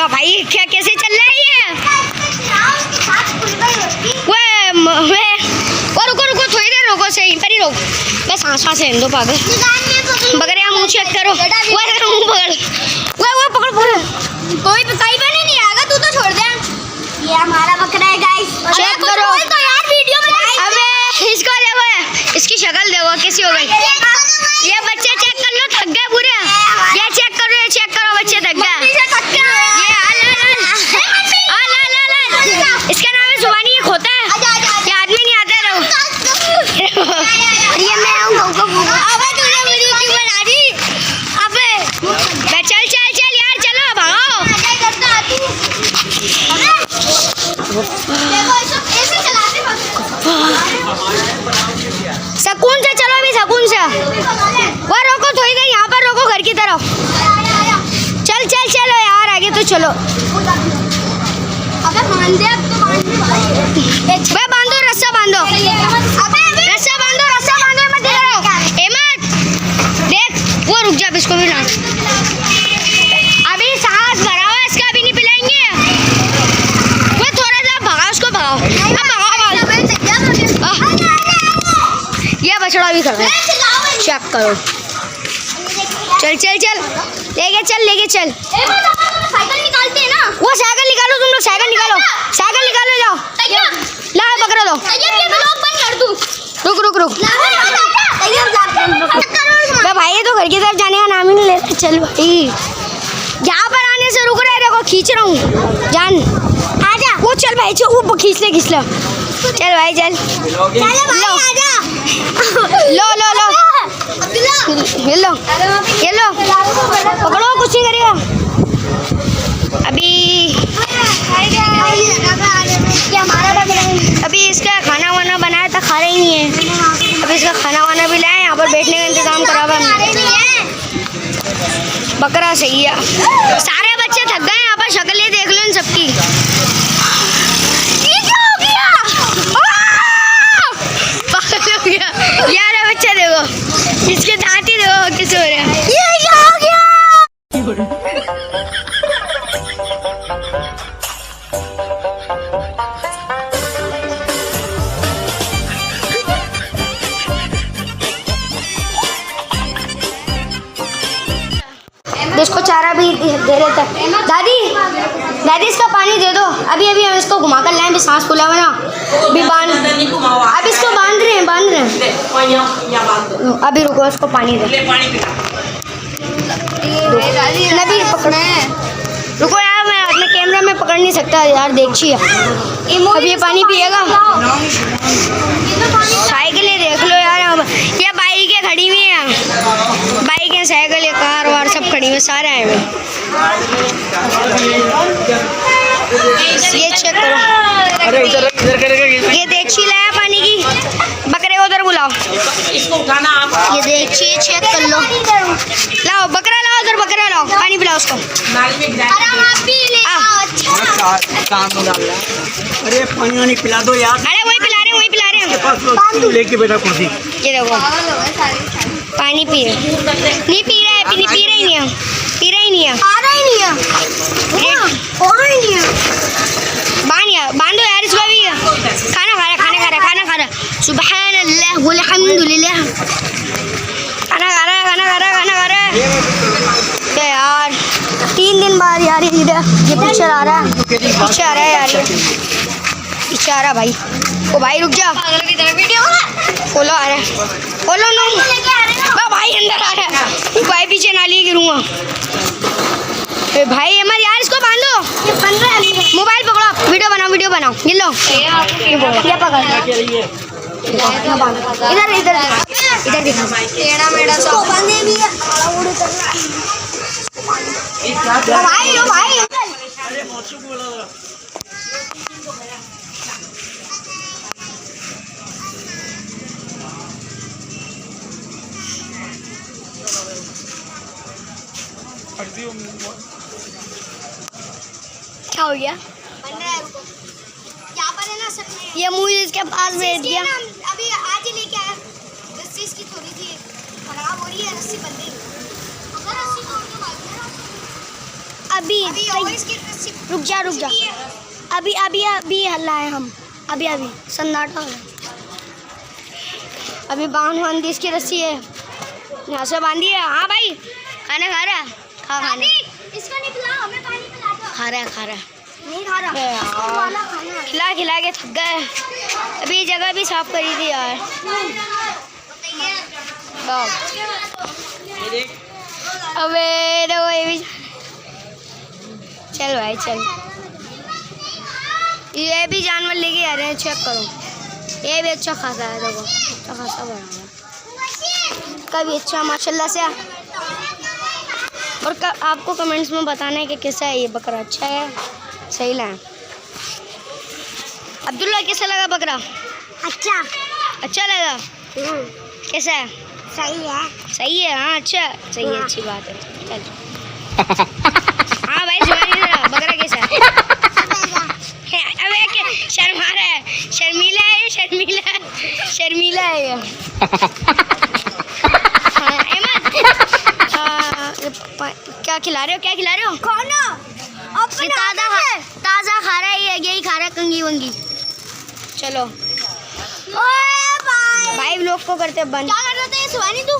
भाई क्या कैसे चल रहा है ये? रुको रुको थोड़ी देर रुको, सही पर ही रोक, बस सांस लेने दो पागल। बकरे मुंह चेक करो, मुंह पकड़, वो पकड़ पकड़, कोई कहीं पे नहीं आएगा, तू तो छोड़ दे। ये हमारा बकरा है गाइस, चेक करो तो यार वीडियो में। अबे इसको देखो, इसकी शक्ल देखो कैसी हो गई। ये बच्चे चेक कर लो, थक गए पूरे। ये चेक करो, ये चेक करो, बच्चे थक गए। इसका नाम है जुबानी, ये खोता है, ये आदमी नहीं आता रहो। ये मैं हूं गौ। अबे तूने वीडियो क्यों बना दी? अबे चल चल चल यार, चलो भागो। सुकून से चलो, अभी सुकून से। वो रोको थोड़ी देर, यहाँ पर रोको, घर की तरफ। चल चल चलो यार, आगे तो चलो। अबे मान दे, अब तो मान दे भाई। बांधो, रस्सा बांधो। अबे रस्सा बांधो, रस्सा बांधो। मत देख, एमत देख, वो रुक जा, इसको भी ला। अभी सांस भरा हुआ, इसका अभी नहीं पिलाएंगे। वो थोड़ा सा भगाओ, उसको भगाओ, अब भगाओ। ये बछड़ा भी खड़ा है, चेक करो। चल चल चल, लेके चल, लेके चल। साइकिल निकालते हैं ना, वो साइकिल निकालो, तुम लोग साइकिल निकालो, साइकिल निकालो, जाओ ला पकड़ो लो। रुक रुक रुक, भाई ये तो घर की तरफ जाने का नाम ही नहीं लेता। चल भाई, यहाँ पर आने से रुक रहे, देखो खींच रहा हूँ, जान आजा। वो चल भाई, चल वो खींच ले, चल भाई, चल लो लो लो, ये लो ये लो, पकड़ो, कुछ नहीं करेगा। अभी इसका खाना वाना बनाया था, खा रहा ही नहीं है। अभी इसका खाना वाना भी लाए, यहाँ पर बैठने का इंतजाम करा हुआ है। बकरा सही है, सारे बच्चे थक गए, यहाँ पर शक्लें देख लो इन सबकी। यार बच्चा देखो, इसके दांत ही देखो कैसे हो रहे हैं। ये क्या हो गया? इसको चारा भी दे रहे थे। दादी दादी इसका पानी दे दो, अभी अभी हम इसको घुमा कर लाएं, भी सांस फूला हुआ ना, अभी बांध, अब इसको बांध रहे हैं। अभी रुको, इसको पानी दे, नबी पकड़े हैं। रुको यार, मैं अपने कैमरा में पकड़ नहीं सकता यार, देखिए अब ये पानी पिएगा। साइकिलें देख लो यार, ये बाइकें खड़ी हुई हैं, बाइकें, साइकिल, कार वार सब खड़ी हुई, सारे आए हुए। ये चेक करो, ये देखिए लाया पानी की। बकरे को उधर बुलाओ, इसको उठाना आप। ये देखिए, चेक कर लो, लाओ बकरा, लाओ उधर बकरा, लाओ पानी पिलाओ उसको। अरे पानी नहीं पिला दो यार। अरे वही पिला रहे, वही पिला रहे हैं। लेके बैठा कुर्सी, ये देखो पानी पी रहे, नहीं पी रहा है, पी रहा ही नहीं है, पी रहा ही नहीं है, आ रहा ही नहीं है, बांधो यार इसको भी। खाना खा रहा, सुभान अल्लाह वल्हम्दुलिल्लाह, खाना खा रहा है यार। 3 दिन बाद यार, इधर ये पीछे आ रहा है, यार, ये पीछे आ रहा भाई। ओ भाई रुक जा, खोलो आ रहा है, खोलो नो भाई, अंदर आ रहा है भाई, पीछे नाली गिरूंगा भाई। अमर यार इसको बांधो, मोबाइल पकड़ो, वीडियो बनाओ, ये लो, ये पकड़, इधर दिखा, टेढ़ा मेढ़ा सब बांधे भी है। भाई क्या हो गया? बन रहा है रुको यहाँ पर है ना सब में ये मुझे इसके पास भेज इसकी दिया. है ना अभी आज ही लेके आया रस्सी इसकी थोड़ी सी खराब हो रही है रस्सी बंद गई अगर रस्सी तोड़ के भाग गया अभी अभी और इसकी रस्सी रुक जा अभी हल्ला है हम अभी सन्नाटा हो गया. अभी बांध दी इसकी रस्सी है यहाँ से बांधी है. हाँ भाई खाना खा रहा खाने इसको नहीं खिलाओ हमें पानी पिला दो खा रहा नहीं खा रहा इसको वाला खाना है खिला के थक गए. अभी ये जगह भी साफ करी थी यार. अबे देखो ये भी चल भाई चल. ये भी जानवर लेके आ रहे हैं चेक करो. ये भी अच्छा खासा है देखो अच्छा खासा बना हुआ कभी अच्छा माशाल्लाह से. और आपको कमेंट्स में बताना है कि कैसा है ये बकरा. अच्छा है सही लाया. अब्दुल्ला कैसा लगा बकरा? अच्छा लगा. कैसा है? सही है. हाँ अच्छा सही है अच्छी बात है. चल हाँ भाई जुबानी जरा बकरा कैसा है? अबे शर्मा रहा है. शर्मीला है ये. क्या खिला रहे हो खाना ये ताज़ा खा रहा है. ये यही खा रहा है कंगी वंगी. चलो ओए भाई भाई लोग को करते बंद. क्या कर रहे थे सुहानी तू